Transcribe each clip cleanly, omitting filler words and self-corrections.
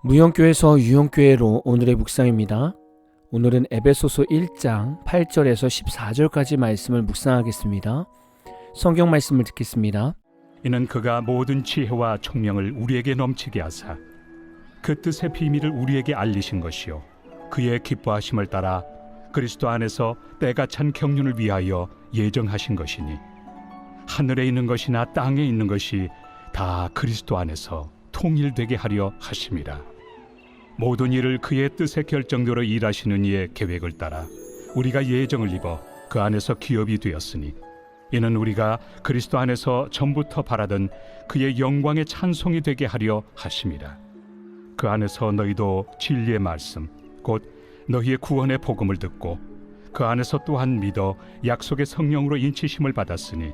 무형교회에서 유형교회로 오늘의 묵상입니다. 오늘은 에베소서 1장 8절에서 14절까지 말씀을 묵상하겠습니다. 성경 말씀을 듣겠습니다. 이는 그가 모든 지혜와 총명을 우리에게 넘치게 하사 그 뜻의 비밀을 우리에게 알리신 것이요 그의 기뻐하심을 따라 그리스도 안에서 때가 찬 경륜을 위하여 예정하신 것이니 하늘에 있는 것이나 땅에 있는 것이 다 그리스도 안에서 통일되게 하려 하심이라. 모든 일을 그의 뜻의 결정대로 일하시는 이의 계획을 따라 우리가 예정을 입어 그 안에서 기업이 되었으니 이는 우리가 그리스도 안에서 전부터 바라던 그의 영광의 찬송이 되게 하려 하심이라. 그 안에서 너희도 진리의 말씀 곧 너희의 구원의 복음을 듣고 그 안에서 또한 믿어 약속의 성령으로 인치심을 받았으니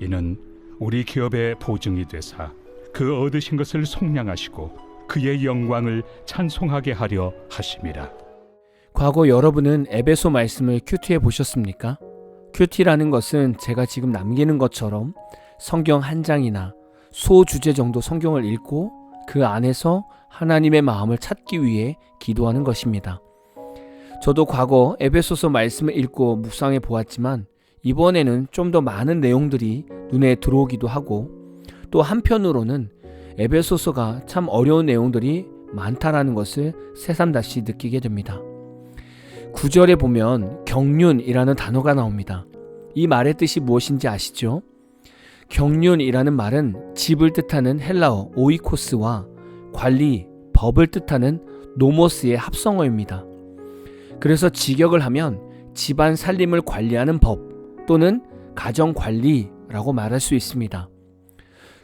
이는 우리 기업의 보증이 되사 그 얻으신 것을 속량하시고 그의 영광을 찬송하게 하려 하심이라. 과거 여러분은 에베소 말씀을 큐티해 보셨습니까? 큐티라는 것은 제가 지금 남기는 것처럼 성경 한 장이나 소주제 정도 성경을 읽고 그 안에서 하나님의 마음을 찾기 위해 기도하는 것입니다. 저도 과거 에베소서 말씀을 읽고 묵상해 보았지만 이번에는 좀 더 많은 내용들이 눈에 들어오기도 하고 또 한편으로는 에베소서가 참 어려운 내용들이 많다라는 것을 새삼다시 느끼게 됩니다. 9절에 보면 경륜이라는 단어가 나옵니다. 이 말의 뜻이 무엇인지 아시죠? 경륜이라는 말은 집을 뜻하는 헬라어 오이코스와 관리, 법을 뜻하는 노모스의 합성어입니다. 그래서 직역을 하면 집안 살림을 관리하는 법 또는 가정 관리라고 말할 수 있습니다.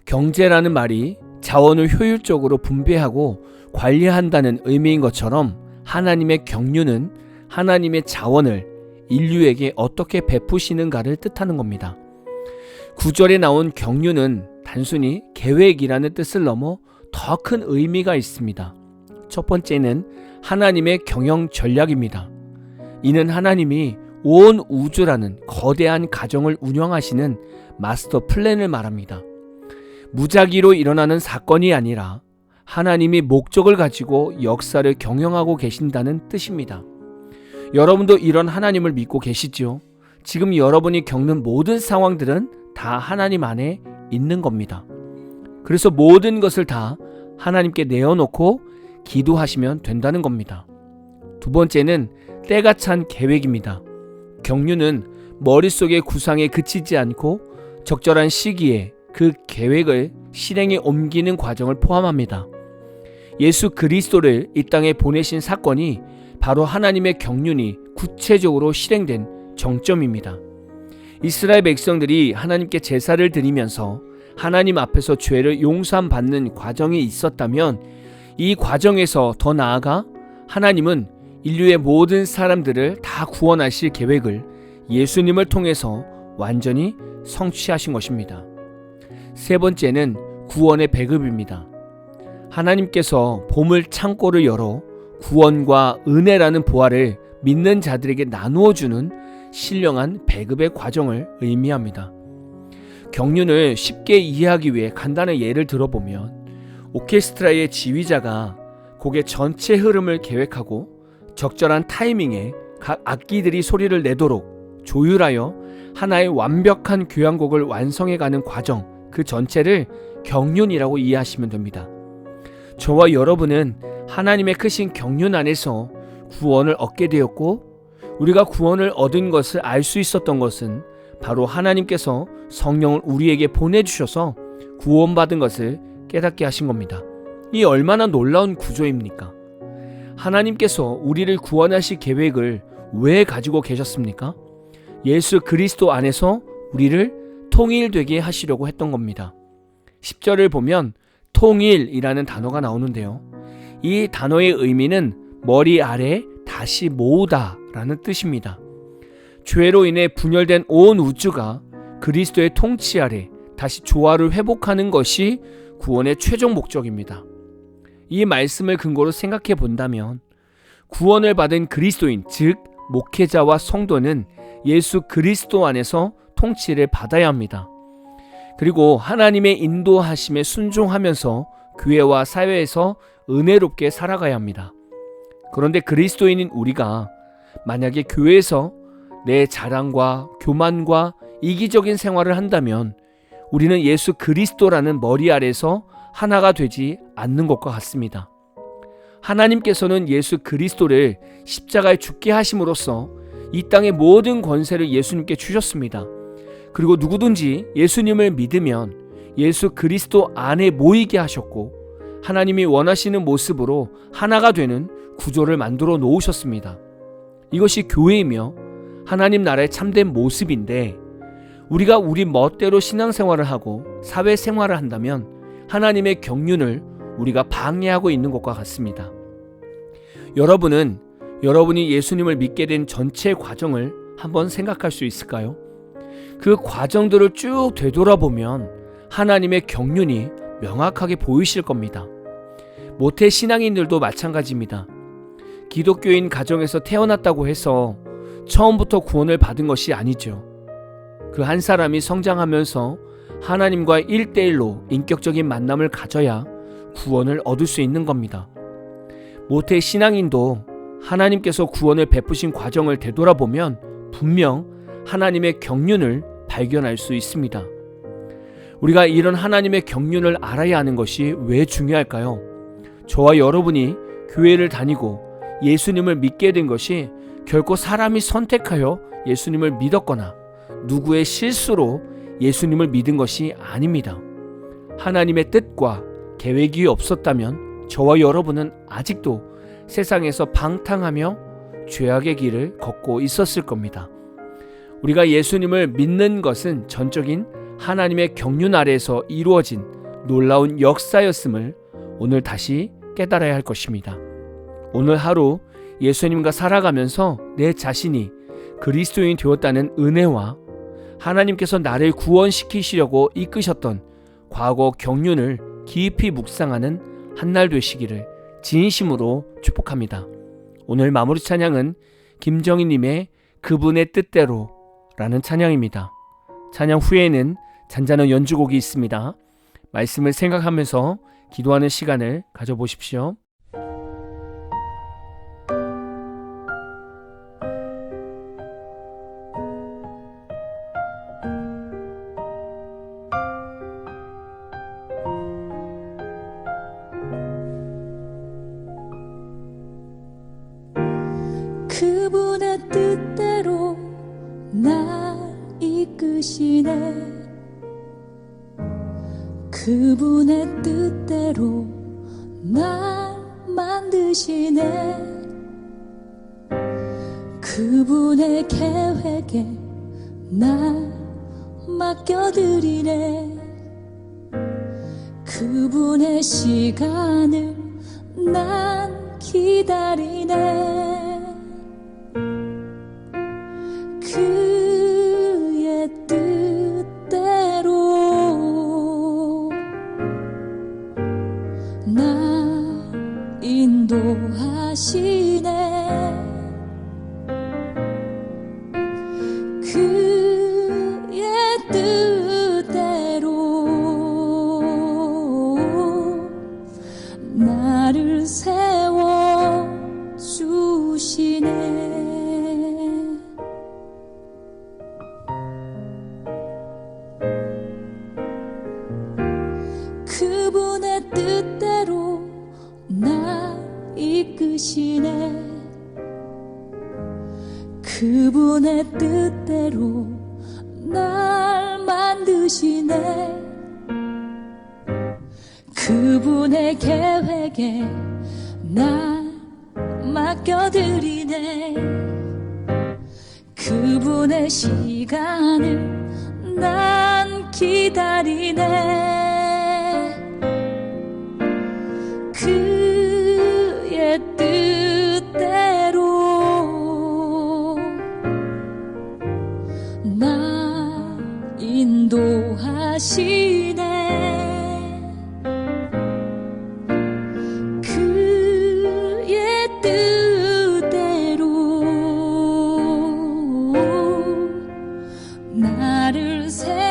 경제라는 말이 자원을 효율적으로 분배하고 관리한다는 의미인 것처럼 하나님의 경륜은 하나님의 자원을 인류에게 어떻게 베푸시는가를 뜻하는 겁니다. 9절에 나온 경륜은 단순히 계획이라는 뜻을 넘어 더 큰 의미가 있습니다. 첫 번째는 하나님의 경영 전략입니다. 이는 하나님이 온 우주라는 거대한 가정을 운영하시는 마스터 플랜을 말합니다. 무작위로 일어나는 사건이 아니라 하나님이 목적을 가지고 역사를 경영하고 계신다는 뜻입니다. 여러분도 이런 하나님을 믿고 계시죠? 지금 여러분이 겪는 모든 상황들은 다 하나님 안에 있는 겁니다. 그래서 모든 것을 다 하나님께 내어놓고 기도하시면 된다는 겁니다. 두 번째는 때가 찬 계획입니다. 경륜은 머릿속의 구상에 그치지 않고 적절한 시기에 그 계획을 실행에 옮기는 과정을 포함합니다. 예수 그리스도를 이 땅에 보내신 사건이 바로 하나님의 경륜이 구체적으로 실행된 정점입니다. 이스라엘 백성들이 하나님께 제사를 드리면서 하나님 앞에서 죄를 용서함 받는 과정이 있었다면 이 과정에서 더 나아가 하나님은 인류의 모든 사람들을 다 구원하실 계획을 예수님을 통해서 완전히 성취하신 것입니다. 세 번째는 구원의 배급입니다. 하나님께서 보물 창고를 열어 구원과 은혜라는 보화를 믿는 자들에게 나누어 주는 신령한 배급의 과정을 의미합니다. 경륜을 쉽게 이해하기 위해 간단한 예를 들어보면 오케스트라의 지휘자가 곡의 전체 흐름을 계획하고 적절한 타이밍에 각 악기들이 소리를 내도록 조율하여 하나의 완벽한 교향곡을 완성해가는 과정, 그 전체를 경륜이라고 이해하시면 됩니다. 저와 여러분은 하나님의 크신 경륜 안에서 구원을 얻게 되었고 우리가 구원을 얻은 것을 알 수 있었던 것은 바로 하나님께서 성령을 우리에게 보내주셔서 구원받은 것을 깨닫게 하신 겁니다. 이 얼마나 놀라운 구조입니까? 하나님께서 우리를 구원하실 계획을 왜 가지고 계셨습니까? 예수 그리스도 안에서 우리를 통일되게 하시려고 했던 겁니다. 10절을 보면 통일이라는 단어가 나오는데요. 이 단어의 의미는 머리 아래 다시 모으다 라는 뜻입니다. 죄로 인해 분열된 온 우주가 그리스도의 통치 아래 다시 조화를 회복하는 것이 구원의 최종 목적입니다. 이 말씀을 근거로 생각해 본다면 구원을 받은 그리스도인, 즉 목회자와 성도는 예수 그리스도 안에서 통치를 받아야 합니다. 그리고 하나님의 인도하심에 순종하면서 교회와 사회에서 은혜롭게 살아가야 합니다. 그런데 그리스도인인 우리가 만약에 교회에서 내 자랑과 교만과 이기적인 생활을 한다면 우리는 예수 그리스도라는 머리 아래서 하나가 되지 않는 것과 같습니다. 하나님께서는 예수 그리스도를 십자가에 죽게 하심으로써 이 땅의 모든 권세를 예수님께 주셨습니다. 그리고 누구든지 예수님을 믿으면 예수 그리스도 안에 모이게 하셨고 하나님이 원하시는 모습으로 하나가 되는 구조를 만들어 놓으셨습니다. 이것이 교회이며 하나님 나라의 참된 모습인데 우리가 우리 멋대로 신앙생활을 하고 사회생활을 한다면 하나님의 경륜을 우리가 방해하고 있는 것과 같습니다. 여러분은 여러분이 예수님을 믿게 된 전체 과정을 한번 생각할 수 있을까요? 그 과정들을 쭉 되돌아보면 하나님의 경륜이 명확하게 보이실 겁니다. 모태 신앙인들도 마찬가지입니다. 기독교인 가정에서 태어났다고 해서 처음부터 구원을 받은 것이 아니죠. 그 한 사람이 성장하면서 하나님과 1대1로 인격적인 만남을 가져야 구원을 얻을 수 있는 겁니다. 모태 신앙인도 하나님께서 구원을 베푸신 과정을 되돌아보면 분명 하나님의 경륜을 발견할 수 있습니다. 우리가 이런 하나님의 경륜을 알아야 하는 것이 왜 중요할까요? 저와 여러분이 교회를 다니고 예수님을 믿게 된 것이 결코 사람이 선택하여 예수님을 믿었거나 누구의 실수로 예수님을 믿은 것이 아닙니다. 하나님의 뜻과 계획이 없었다면 저와 여러분은 아직도 세상에서 방탕하며 죄악의 길을 걷고 있었을 겁니다. 우리가 예수님을 믿는 것은 전적인 하나님의 경륜 아래에서 이루어진 놀라운 역사였음을 오늘 다시 깨달아야 할 것입니다. 오늘 하루 예수님과 살아가면서 내 자신이 그리스도인이 되었다는 은혜와 하나님께서 나를 구원시키시려고 이끄셨던 과거 경륜을 깊이 묵상하는 한 날 되시기를 진심으로 축복합니다. 오늘 마무리 찬양은 김정희님의 그분의 뜻대로 라는 찬양입니다. 찬양 후에는 잔잔한 연주곡이 있습니다. 말씀을 생각하면서 기도하는 시간을 가져보십시오. 그분의 뜻대로 날 이끄시네. 그분의 뜻대로 날 만드시네. 그분의 계획에 날 맡겨드리네. 그분의 시간을 난 기다리네. 그의 뜻대로 날 인도하시네. 그의 뜻대로 나를 세워주시네. 그분의 뜻대로 날 이끄시네. 그분의 뜻대로 날 만드시네. 그분의 계획에 날 맡겨드리네. 그분의 시간을 난 기다리네. 그의 뜻대로 날 인도하시네. 그의 뜻대로 나를 세워주시네.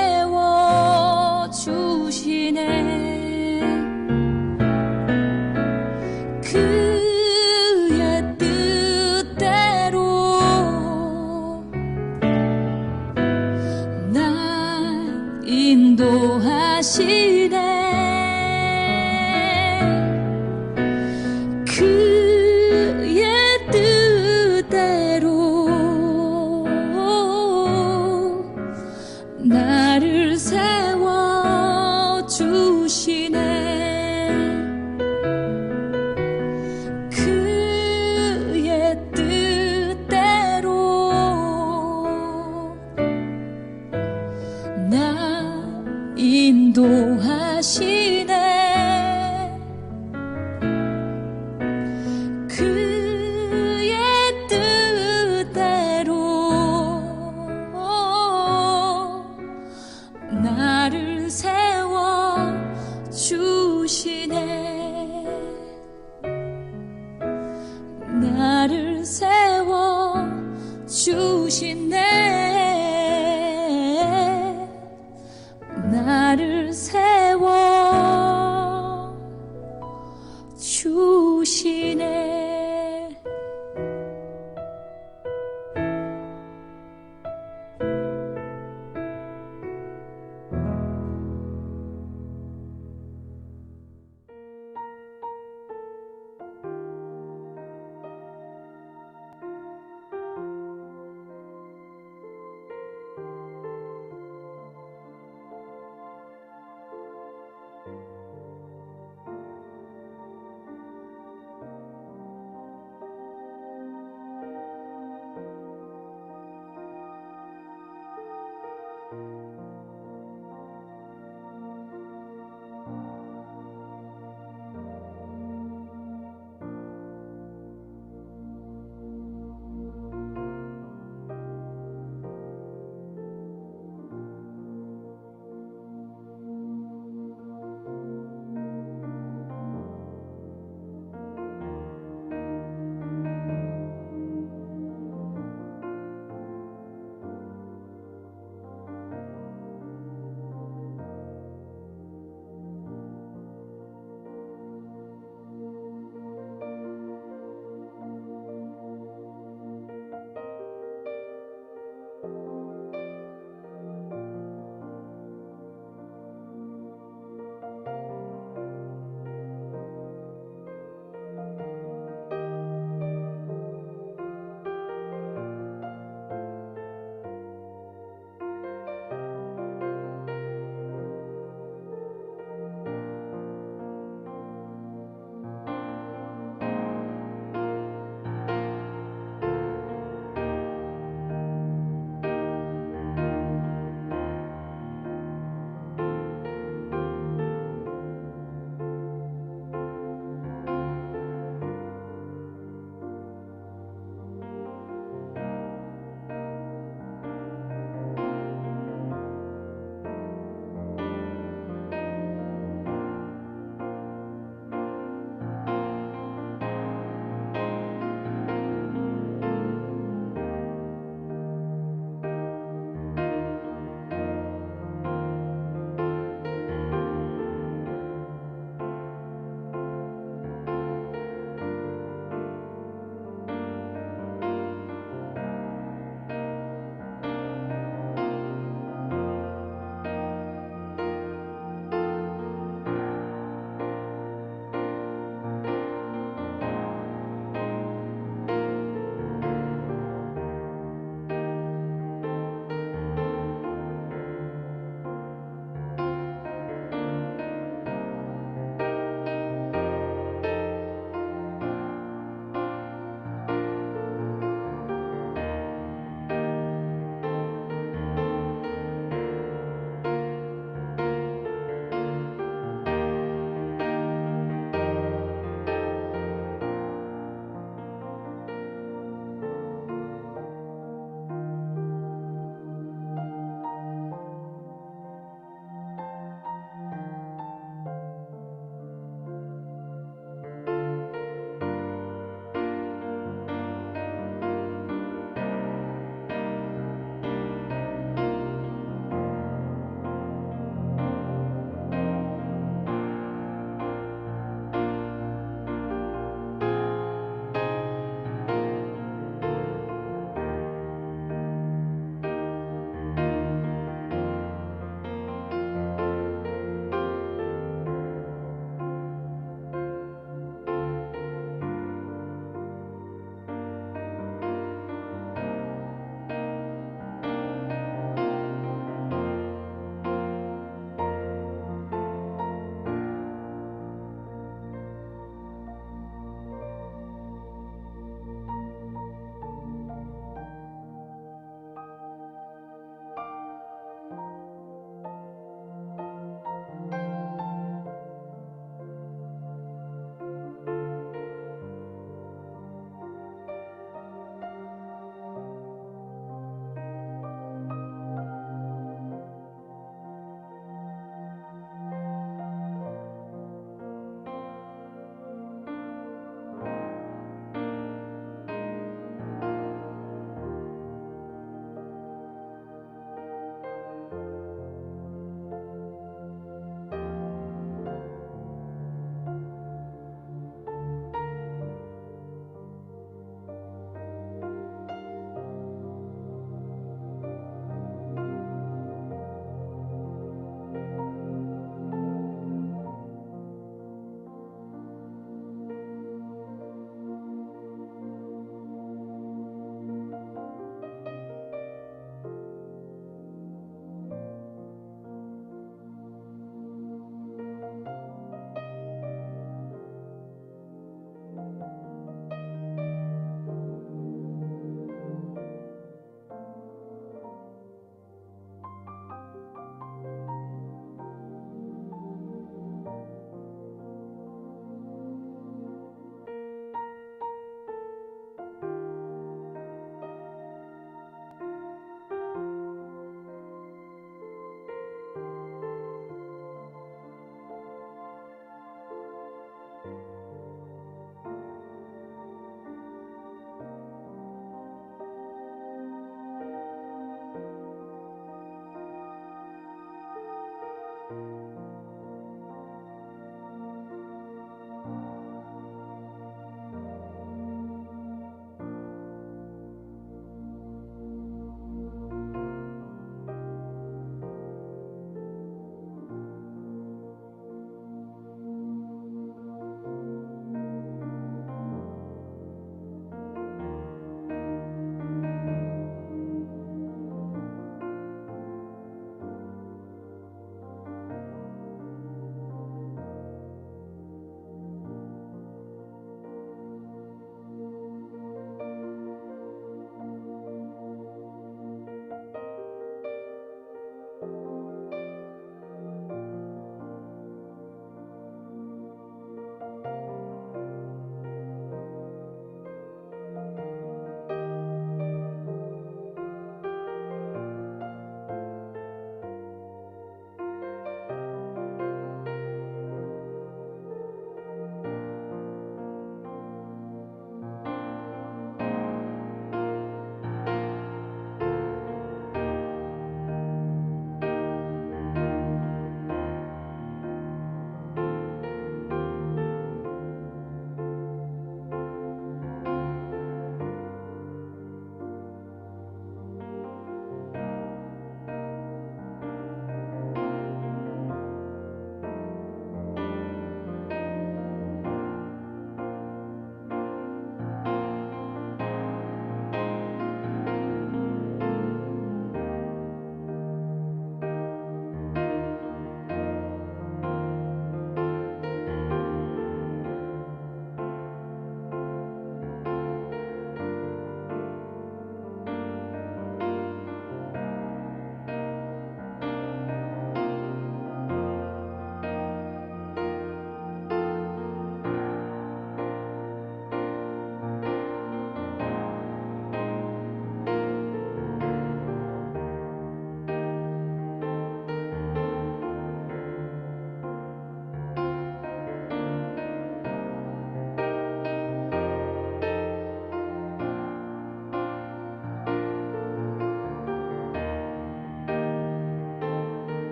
주신 내